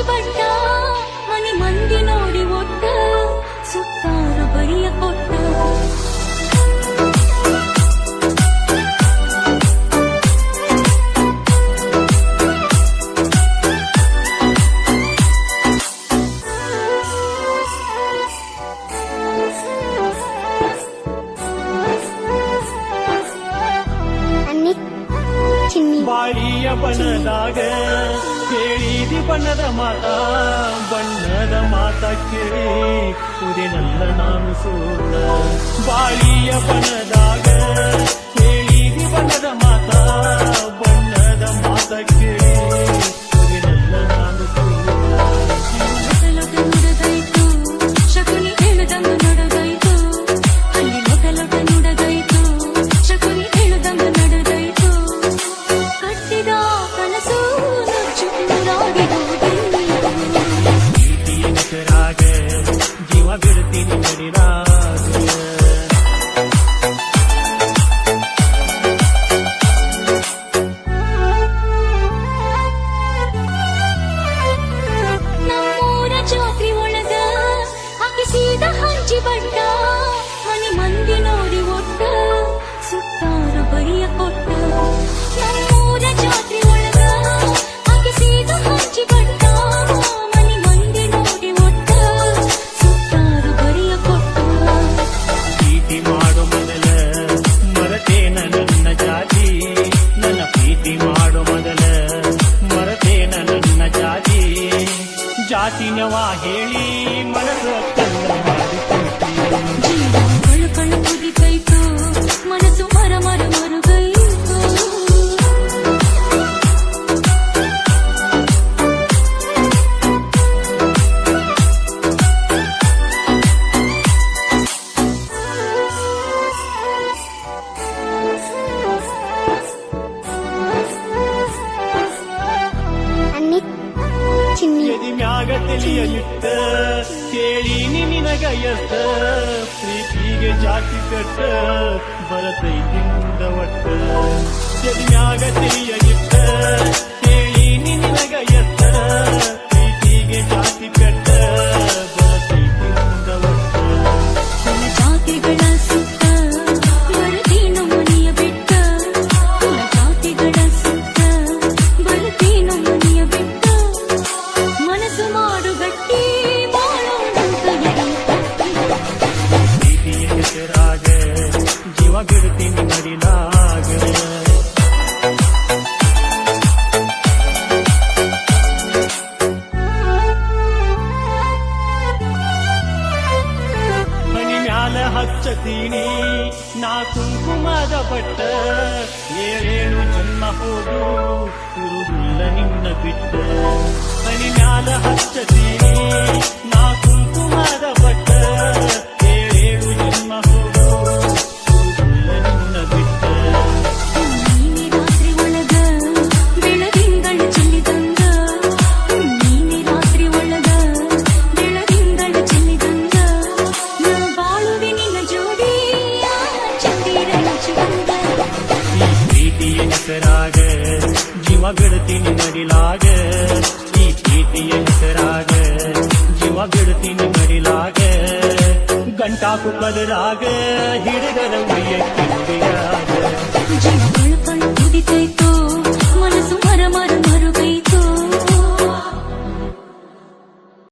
but ಮನಿ ಮಂದಿ ನೋಡಿ ಒಟ್ಟ ಸುತ್ತಾರ ಬರಿಯ ಕೊಟ್ಟ ಬಾಳಿಯ ಬಣ್ಣದಾಗ ಕೇಳಿದಿ ಬಣ್ಣದ ಮಾತ ಕೇಳಿ ಕುದಿನಲ್ಲ ನಾನು ಸೋತ ಬಾಳಿಯ ಬಣ್ಣದಾಗ ಕೇಳಿದಿ ಬಣ್ಣದ ಮಾತ ಕೇಳಿ ಕುದಿನಲ್ಲ ನಾನು ಸೋತ ನುಡದೈತು ಶಕುನಿ ಹೇಳುದಂಗ ನಡೆದೈತು ಅಲ್ಲಿ ಲೊಟ ನುಡದೈತು ಶಕುನಿ ಹೇಳುದಂಗ ನಡೆದೈತು ಕಟ್ಟಿದ ಕನಸು ಪ್ರೀತಿಯರಾಗ ಜೀವ ಬಿಡ್ತೀನಿ ನಡಿರಾಗ ನಮ್ಮೂರ ಜಾತ್ರೆ ಒಳಗ ಹಾಕಿಸಿದ ಹಂಚಿ ಬಟ್ಟ ಮನಿ ಮಂದಿ ನೋಡಿ ಒಟ್ಟ ಸುತ್ತಾರ ಬರಿಯ ಕೊಟ್ಟ ನಮ್ಮೂರ ಜಾತ್ರೆ ಒಳಗ ಹಾಕಿಸಿದ ಹಂಚಿ ಬಟ್ಟ ಮನಿ ಮಂದಿ ನೋಡಿ ಒಟ್ಟ ಸುತ್ತಾರ ಬರಿಯ ಕೊಟ್ಟ ಪ್ರೀತಿ ಮಾಡೋ ಮೊದಲ ಮರತೇನ ನನ್ನ ಜಾತಿ ನನ್ನ ಪ್ರೀತಿ ಮಾಡೋ ಮೊದಲ ಮರತೇನ ನನ್ನ ಜಾತಿನವ ಹೇಳಿ ಮನಸ್ಸ ಕಲ್ಲ ಮಾಡಿಕೊಳ್ತೀಯ ಜೀವ ಕಳು ಕುದಿತೈತು ಮನಸ್ಸು ಮರುಗೈತು ಎದಿ ಮ್ಯಾಗ ತಿಳಿಯಲಿಟ್ಟ ಕೇಳೀನಿ ನಿನಗ ಎತ್ತ ಪ್ರೀತಿಗೆ ಜಾತಿ ಕಟ್ಟ ಬರತೈದಿಂದ ಒಟ್ಟ ಎದಿ ಮ್ಯಾಗ ತಿಳಿಯಲಿಟ್ಟ ಕೇಳೀನಿ ನಿನಗ ಎತ್ತ ಪ್ರೀತಿಗೆ ಜಾತಿ ಕಟ್ಟ ಬರತೈದಿಂದ ಒಟ್ಟ ಕುಲ ಜಾತಿಗಳ ಸುತ್ತ ಬರತೀನು ಮನೆಯ ಬಿಟ್ಟ ಕುಲ ಜಾತಿಗಳ ಸುತ್ತ ಬರತೀನು ಮನೆಯ ಬಿಟ್ಟ ಮನಸ್ಸು ಮಾಡು ಗಟ್ಟಿ ಬಾಳೋಣಂತ ಪ್ರೀತಿಯ ಹೆಸರಾಗ ಜೀವ ಬಿಡ್ತೀನಿ ಮಡಿಲಾಗ ಮನಿ ಮ್ಯಾಲ ಹಚ್ಚತೀನಿ ನಾ ಕುಂಕುಮದ ಬಟ್ಟ ಏಳೇಳು ಜನ್ಮ ಹೋದು ಇರುವುದಿಲ್ಲ ನಿನ್ನ ಬಿಟ್ಟ ಮನಿ ಮ್ಯಾಲ ಹಚ್ಚತೀನಿ ನಾ ಕುಂಕುಮದ ಬಟ್ಟ ಏಳೇಳು ಜನ್ಮ ಹೋದು ಇರುವುದಿಲ್ಲ ನಿನ್ನ ಬಿಟ್ಟ ನೀನೆ ರಾತ್ರಿ ಒಳಗ ಬೆಳದಿಂಗಳು ಚೆಲ್ಲಿದಂಗ ನೀನೆ ರಾತ್ರಿ ಒಳಗ ಬೆಳದಿಂಗಳು ಚೆಲ್ಲಿದಂಗ ನಾ ಬಾಳುವೆ ನಿನ್ನ ಜೋಡಿ ಚಂದಿರ ಚಂದ ಈ ಪ್ರೀತಿಯ ಹೆಸರಾಗ ಜೀವ ಬಿಡ್ತೀನಿ ನಡಿಲಾಗ ಈ ಪ್ರೀತಿಯ ಹೆಸರಾಗ ಜೀವ ಬಿಡ್ತೀನಿ ನಡಿಲಾಗ ಗಂಟಾಕು ಕದರಾಗ ಹಿಡಿದರ ಉಯ್ಯಕ್ಕೆ ನುಡಿಯಾಗ